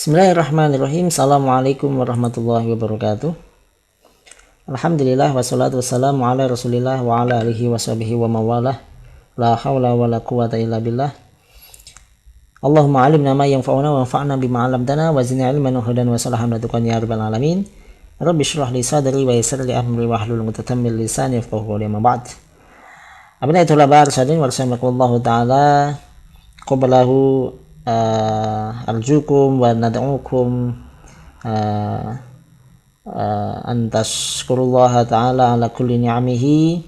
Bismillahirrahmanirrahim. Assalamualaikum warahmatullahi wabarakatuh. Alhamdulillah wassalatu wassalamu ala rasulillah wa ala alihi wa sahbihi wa mawalah. La hawla wa la quwata illa billah. Allahumma alimna ma yanfa'una wa anfa'na bima 'allamtana wa zidna ilman wa hudan wa salahan wa tuqan ya rabbal alamin. Rabbi shrah li sadri wa yassir li amri wa hlul 'uqdatam min lisani yafqahu qawli, amma ba'd. Abna tulaba arsadin wa rahimakumullah taala qablahu arjukum wa nad'ukum an tashkurullaha ta'ala ala kulli ni'amihi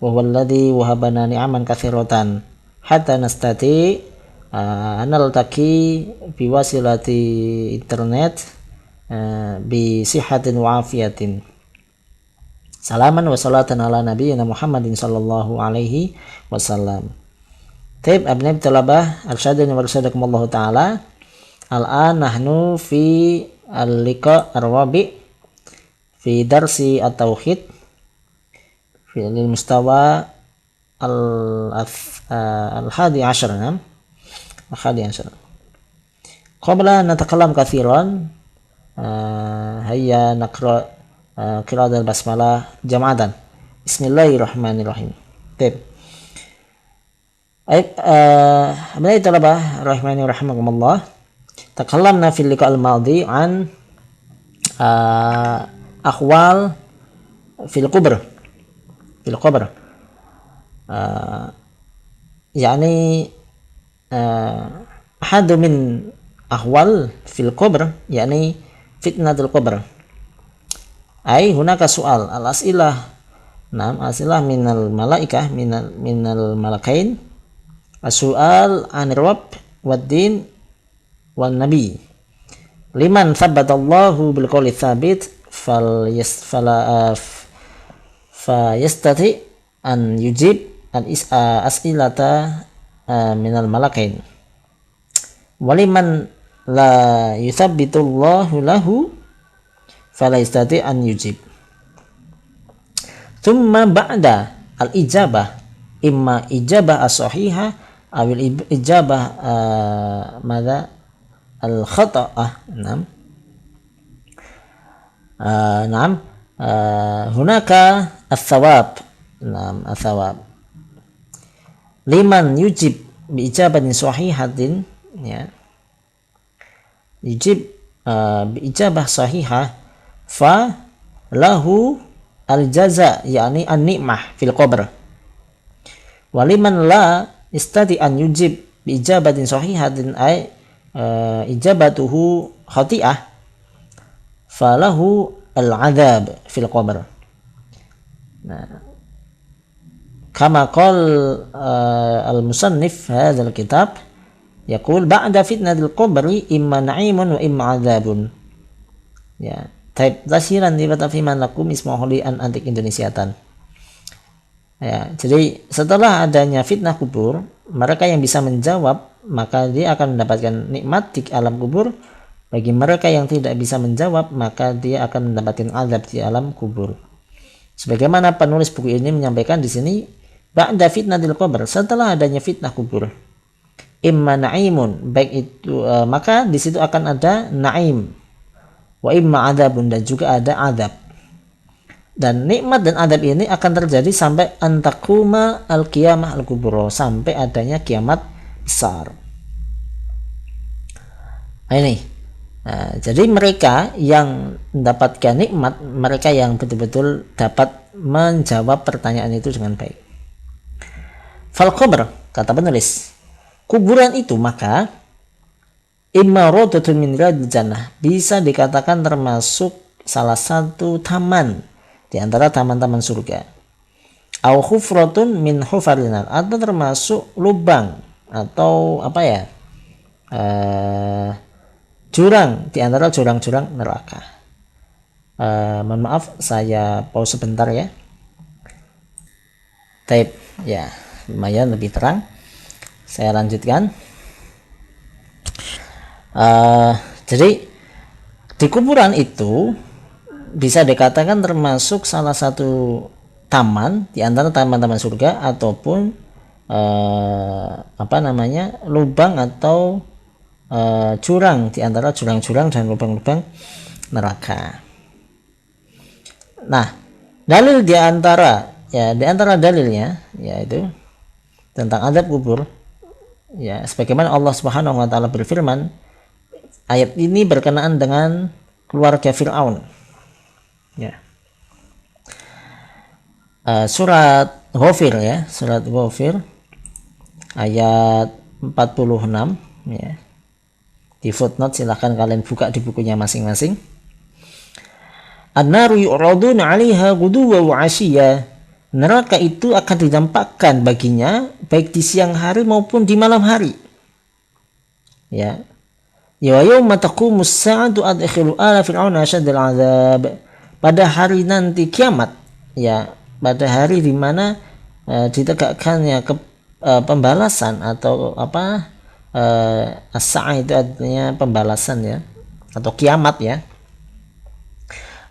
wa huwa alladhi wahabana ni'aman katsiratan hatta nastati naltaqi bi wasilati internet bi sihatin wa afiyatin. Salaman wa salatan ala nabiyyina Muhammadin sallallahu alaihi wasallam. Taib abnab talabah arsyadani wa arsyadakumullah ta'ala. Al-an nahnu fi al-liqa ar-rabi fi darsi at-tauhid fi al-mustawa al-hadi ashar. Al-hadi ashar. Qabla natakalam kathiran hayya naqra qira'at al-basmalah jam'atan. Bismillahirrahmanirrahim. Taib. Abnai talabah rahimani rahimakumullah, takallamna fil liqa al-madhi an akhwal fil qabr yani ahadu min akhwal fil qabr yani fitnatul qabr ay hunaka su'al al-as'ilah as'ilah minal malaikah minal malakain as-su'al anir rabb wad-din wan nabi liman thabbatallahu bil qawli tsabit fayastati an yujib an as'ilata minal malakain waliman la yuthabbitullahu lahu fala yastati an yujib. Thumma ba'da al-ijabah imma ijabah as-sahihah awil ijabah madza al-khata'ah. Hunaka ats-tsawab. Ats-tsawab liman yujib bi ijabatin sahihatin, ya, yujib bi ijabah sahihah fa lahu al-jaza yani an-ni'mah fil qabr. Waliman la istati an yujib bi ijabatin sahihatin ay ijabatuhu khati'ah falahu al-'adzab fil qabr. Nah, kama qal al-musannif hadzal kitab yaqul ba'da fitnatil qabri imma na'imun wa imma 'adzabun. Ya, taib tasiran di batafiman lakum ismahu li an antik Indonesiatan. Ya, jadi setelah adanya fitnah kubur, mereka yang bisa menjawab maka dia akan mendapatkan nikmat di alam kubur. Bagi mereka yang tidak bisa menjawab maka dia akan mendapatkan azab di alam kubur. Sebagaimana penulis buku ini menyampaikan di sini, ba'da fitnatil qabr, setelah adanya fitnah kubur, imma na'imun, baik itu maka di situ akan ada na'im, wa imma adzabun, dan juga ada azab. Dan nikmat dan adab ini akan terjadi sampai antakuma al-qiyamah al-kubro, sampai adanya kiamat besar. Nah, ini. Nah, jadi mereka yang mendapatkan nikmat, mereka yang betul-betul dapat menjawab pertanyaan itu dengan baik. Fal qabr, kata penulis, kuburan itu maka imma rawdatun min riyadil jannah, bisa dikatakan termasuk salah satu taman di antara taman-taman surga. Au khufratun min hufaril nar, atau termasuk lubang atau apa ya? Jurang di antara jurang-jurang neraka. Mohon maaf, saya pause sebentar ya. Taib, ya, lumayan lebih terang. Saya lanjutkan. Jadi di kuburan itu bisa dikatakan termasuk salah satu taman di antara taman-taman surga, ataupun lubang atau jurang di antara jurang-jurang dan lubang-lubang neraka. Nah, dalil di antara dalilnya yaitu tentang azab kubur, ya sebagaimana Allah Subhanahu wa taala berfirman, ayat ini berkenaan dengan keluarga Fir'aun. Ya. Surat Ghafir surat Ghafir ayat 46 ya. Di footnote silahkan kalian buka di bukunya masing-masing. An-naru yu'raduna 'alaiha ghuduwwan wa 'ashiyya. Neraka itu akan ditampakkan baginya baik di siang hari maupun di malam hari. Ya. Ya yauma taqumus sa'atu adkhilu ala fir'auna asyaddal 'adzab. Pada hari nanti kiamat, ya, pada hari di mana ditegakkannya pembalasan atau as-sa'ah itu artinya pembalasan ya, atau kiamat ya.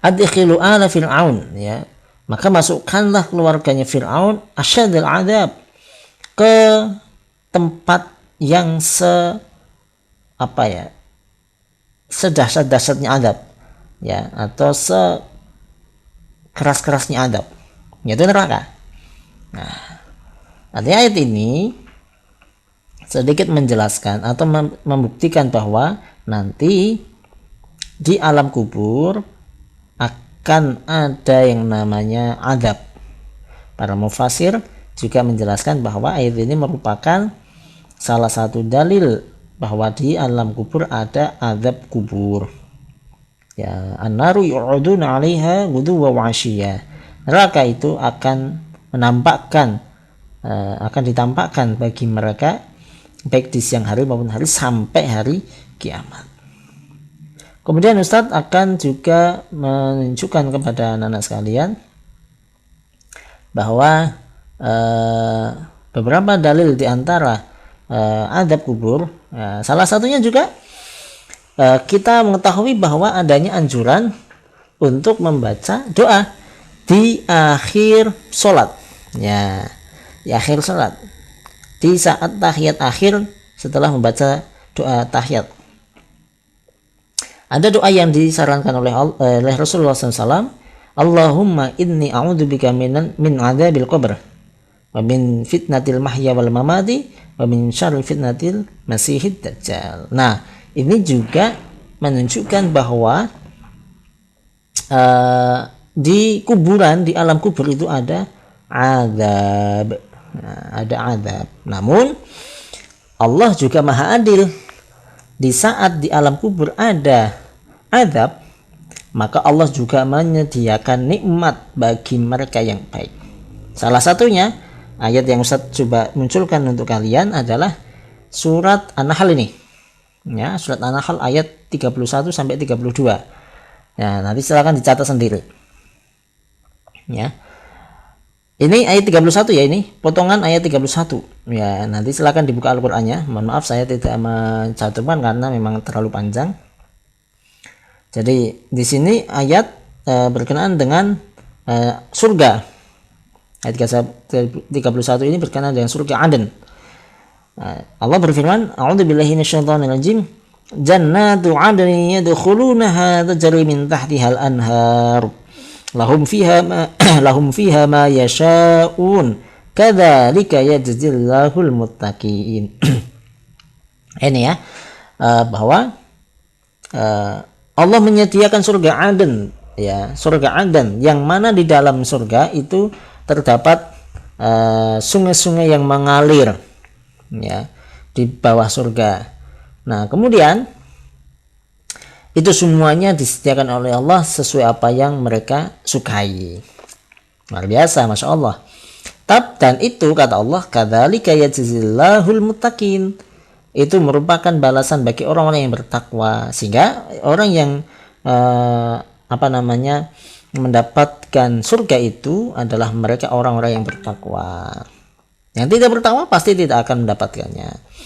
Adkhilu ala fir'aun ya, maka masukkanlah keluarganya Fir'aun asyadul adab, ke tempat yang sedahsyat-dahsyatnya adab ya, atau sekeras-kerasnya adab, yaitu neraka. Nah, artinya ayat ini sedikit menjelaskan atau membuktikan bahwa nanti di alam kubur akan ada yang namanya azab. Para mufasir juga menjelaskan bahwa ayat ini merupakan salah satu dalil bahwa di alam kubur ada azab kubur. Ya, an-naru yu'raduna 'alaiha ghuduwwan wa 'ashiyya. Neraka itu akan ditampakkan bagi mereka baik di siang hari maupun hari sampai hari kiamat. Kemudian Ustadz akan juga menunjukkan kepada anak-anak sekalian bahwa beberapa dalil di antara azab kubur, salah satunya juga kita mengetahui bahwa adanya anjuran untuk membaca doa di akhir sholat, ya, di akhir sholat, di saat tahiyat akhir setelah membaca doa tahiyat. Ada doa yang disarankan oleh Rasulullah SAW, Allahumma inni a'udzubika min adzabil qabr wa min fitnatil mahya wal mamati wa min syarri fitnatil masihid dajjal. Nah, ini juga menunjukkan bahwa di kuburan, di alam kubur itu ada azab. Nah, ada azab. Namun Allah juga maha adil. Di saat di alam kubur ada azab, maka Allah juga menyediakan nikmat bagi mereka yang baik. Salah satunya ayat yang Ustaz coba munculkan untuk kalian adalah surat An-Nahl ini. Ya, surat An-Nahl ayat 31 sampai 32. Ya, nanti silakan dicatat sendiri. Ya. Ini ayat 31 ya, ini potongan ayat 31. Ya, nanti silakan dibuka Al-Qur'annya. Mohon maaf saya tidak mencantumkan karena memang terlalu panjang. Jadi di sini ayat berkenaan dengan surga. Ayat 31 ini berkenaan dengan surga Aden. Allah berfirman, A'udzubillahi minasyaitonir rajim. Jannatu 'adnin yadkhulunaha tajri min tahtiha al-anhar. Lahum fiha ma yasha'un kadzalika yajzillahul muttaqin. Ini ya, bahwa Allah menyediakan surga Aden, ya, surga Aden yang mana di dalam surga itu terdapat sungai-sungai yang mengalir, ya, di bawah surga. Nah, kemudian itu semuanya disediakan oleh Allah sesuai apa yang mereka sukai. Luar biasa, Masya Allah. Dan itu kata Allah, kadzalika yajzillahul muttaqin. Itu merupakan balasan bagi orang-orang yang bertakwa. Sehingga orang yang mendapatkan surga itu adalah mereka orang-orang yang bertakwa. Yang tidak bertakwa pasti tidak akan mendapatkannya.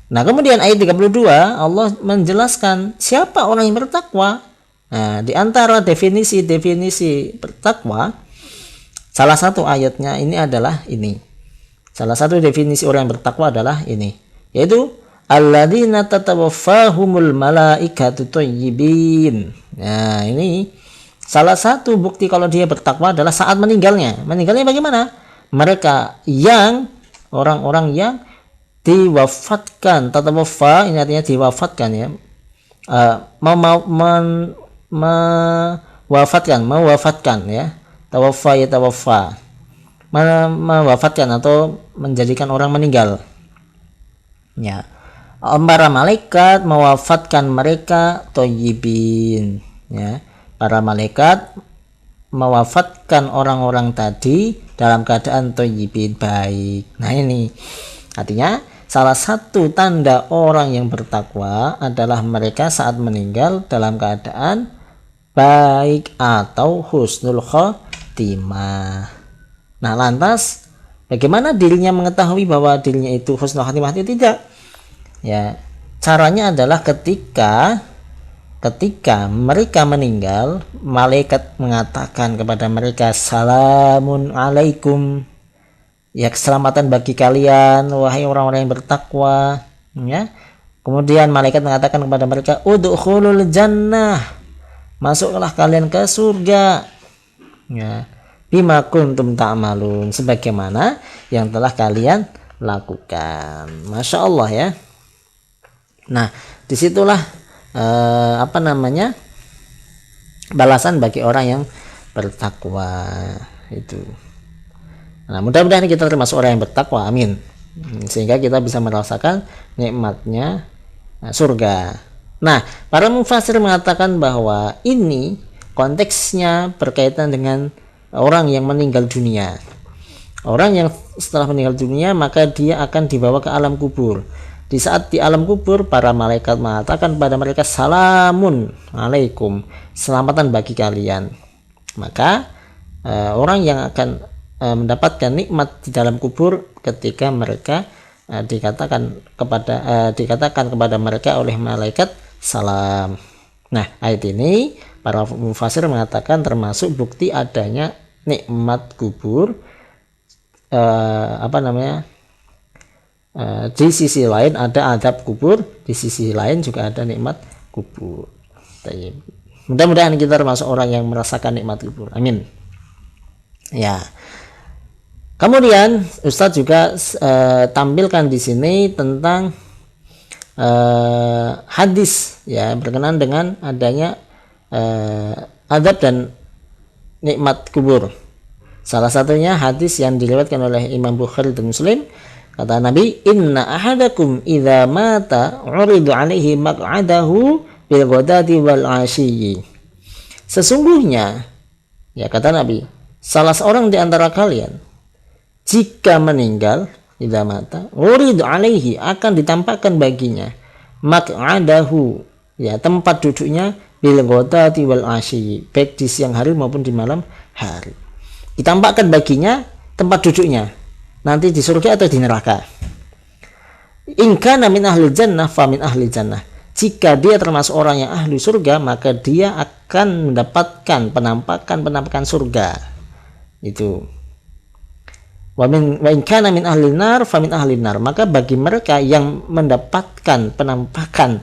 Nah, kemudian ayat 32 Allah menjelaskan siapa orang yang bertakwa. Nah, di antara definisi bertakwa, salah satu ayatnya ini adalah ini. Salah satu definisi orang yang bertakwa adalah ini, yaitu alladzina tatawaffahumul malaikatu thayyibin. Nah, ini salah satu bukti kalau dia bertakwa adalah saat meninggalnya. Meninggalnya bagaimana? Mereka yang orang-orang yang diwafatkan, tatawaffa ini artinya diwafatkan ya. Mewafatkan ya. Tawaffa ya tawaffa. Mewafatkan atau menjadikan orang meninggal. Ya. Para malaikat mewafatkan mereka thayyibin ya. Para malaikat mewafatkan orang-orang tadi dalam keadaan thayyibin, baik. Nah, ini artinya salah satu tanda orang yang bertakwa adalah mereka saat meninggal dalam keadaan baik atau husnul khotimah. Nah, lantas bagaimana dirinya mengetahui bahwa dirinya itu husnul khotimah atau tidak? Ya, caranya adalah ketika mereka meninggal, malaikat mengatakan kepada mereka, salamun alaikum, ya keselamatan bagi kalian wahai orang-orang yang bertakwa ya. Kemudian malaikat mengatakan kepada mereka, udkhulul jannah, masuklah kalian ke surga ya, bima kuntum ta'malun, sebagaimana yang telah kalian lakukan. Masya Allah ya. Nah, disitulah balasan bagi orang yang bertakwa itu. Nah, mudah-mudahan kita termasuk orang yang bertakwa, amin, sehingga kita bisa merasakan nikmatnya surga. Nah, para mufassir mengatakan bahwa ini konteksnya berkaitan dengan orang yang meninggal dunia. Orang yang setelah meninggal dunia maka dia akan dibawa ke alam kubur. Di saat di alam kubur, para malaikat mengatakan pada mereka, salamun alaikum, selamatan bagi kalian. Maka orang yang akan mendapatkan nikmat di dalam kubur ketika mereka dikatakan kepada mereka oleh malaikat salam. Nah, ayat ini para mufassir mengatakan termasuk bukti adanya nikmat kubur. Di sisi lain ada adab kubur, di sisi lain juga ada nikmat kubur. Mudah-mudahan kita termasuk orang yang merasakan nikmat kubur, amin ya. Kemudian Ustadz juga tampilkan di sini tentang hadis ya berkenaan dengan adanya adab dan nikmat kubur. Salah satunya hadis yang diriwayatkan oleh Imam Bukhari dan Muslim. Kata Nabi, inna ahadakum idza mata uridu alaihi maq'adahu bil ghadati wal 'ashiyyi. Sesungguhnya ya kata Nabi, salah seorang di antara kalian jika meninggal, idza mata uridu alaihi, akan ditampakkan baginya maq'adahu ya tempat duduknya bil ghadati wal 'ashiyyi, baik di siang hari maupun di malam hari. Ditampakkan baginya tempat duduknya nanti di surga atau di neraka. In kana min ahli jannah fa min ahli jannah. Jika dia termasuk orang yang ahli surga, maka dia akan mendapatkan penampakan surga. Itu. Wa in kana min ahli nar fa min ahli nar. Maka bagi mereka yang mendapatkan penampakan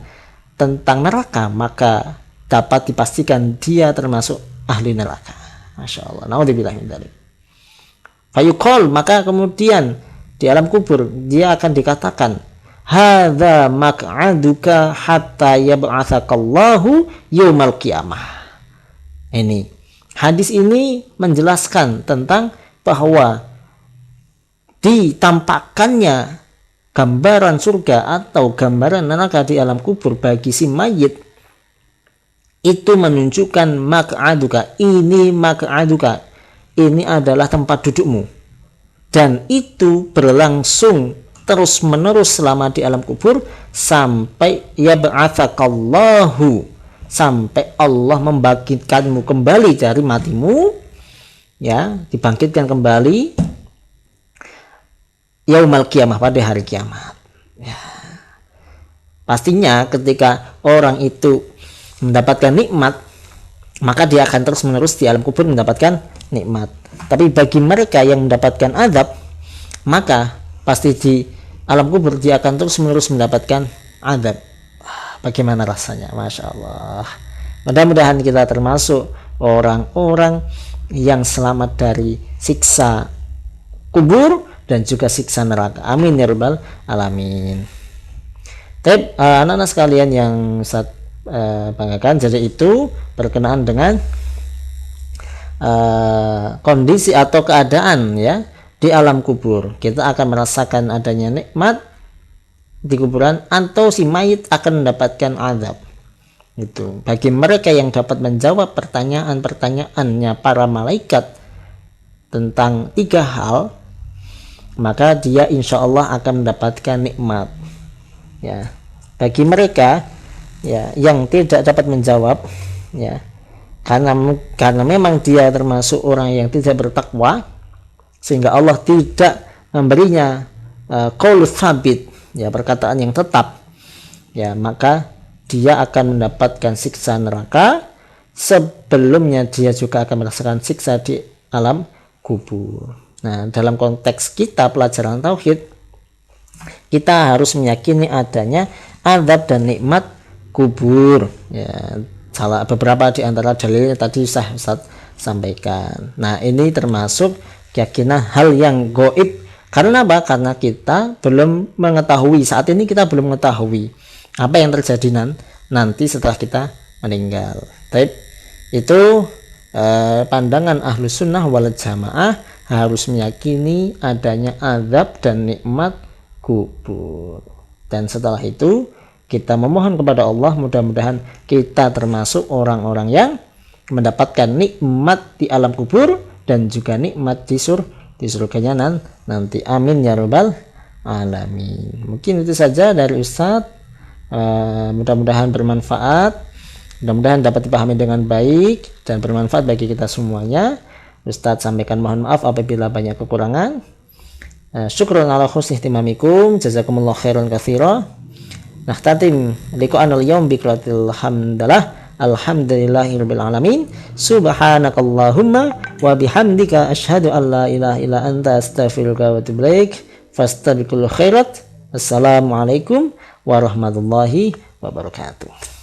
tentang neraka, maka dapat dipastikan dia termasuk ahli neraka. Masya Allah. Naudzubillah min dzalik. Fayuqal, maka kemudian di alam kubur dia akan dikatakan, hadza maq'aduka hatta yab'atsakallahu yaumal qiyamah. Ini hadis ini menjelaskan tentang bahwa ditampakkannya gambaran surga atau gambaran neraka di alam kubur bagi si mayit itu menunjukkan maq'aduka, ini adalah tempat dudukmu, dan itu berlangsung terus menerus selama di alam kubur sampai yab'atsakallahu, sampai Allah membangkitkanmu kembali dari matimu ya, dibangkitkan kembali yaumal qiyamah, pada hari kiamat ya. Pastinya ketika orang itu mendapatkan nikmat, maka dia akan terus menerus di alam kubur mendapatkan nikmat. Tapi bagi mereka yang mendapatkan azab, maka pasti alam kubur, dia akan terus menerus mendapatkan azab. Bagaimana rasanya? Masya Allah. Mudah-mudahan kita termasuk orang-orang yang selamat dari siksa kubur dan juga siksa neraka. Amin ya rabbal alamin. Tapi anak-anak sekalian yang saya banggakan, jadi itu berkenaan dengan kondisi atau keadaan ya di alam kubur. Kita akan merasakan adanya nikmat di kuburan, atau si mayit akan mendapatkan azab. Itu bagi mereka yang dapat menjawab pertanyaan-pertanyaannya para malaikat tentang 3 hal, maka dia insya Allah akan mendapatkan nikmat. Ya, bagi mereka ya yang tidak dapat menjawab, ya, karena memang dia termasuk orang yang tidak bertakwa, sehingga Allah tidak memberinya qaul tsabit, ya, perkataan yang tetap, ya, maka dia akan mendapatkan siksa neraka. Sebelumnya dia juga akan merasakan siksa di alam kubur. Nah, dalam konteks kita pelajaran tauhid, kita harus meyakini adanya azab dan nikmat kubur. Ya, beberapa di antara dalilnya tadi Ustaz sampaikan. Nah, ini termasuk keyakinan hal yang gaib. Karena apa? Karena kita belum mengetahui, saat ini kita belum mengetahui apa yang terjadi nanti setelah kita meninggal. Baik, itu pandangan Ahlus Sunnah wal Jamaah, harus meyakini adanya azab dan nikmat kubur. Dan setelah itu kita memohon kepada Allah, mudah-mudahan kita termasuk orang-orang yang mendapatkan nikmat di alam kubur dan juga nikmat di surganya nanti. Amin ya rabbal alamin. Mungkin itu saja dari Ustadz. Mudah-mudahan bermanfaat, mudah-mudahan dapat dipahami dengan baik dan bermanfaat bagi kita semuanya. Ustadz sampaikan mohon maaf apabila banyak kekurangan. Syukran ala husni ihtimamikum, jazakumullah khairan katsira. Nahtatim liqa'anal yaum biqiratil hamdalah. Alhamdulillahirabbil alamin. Subhanakallahumma wa bihamdika asyhadu an la ilaha illa anta astaghfiruka wa atubu ilaik. Fastabiqul khairat. Assalamualaikum warahmatullahi wabarakatuh.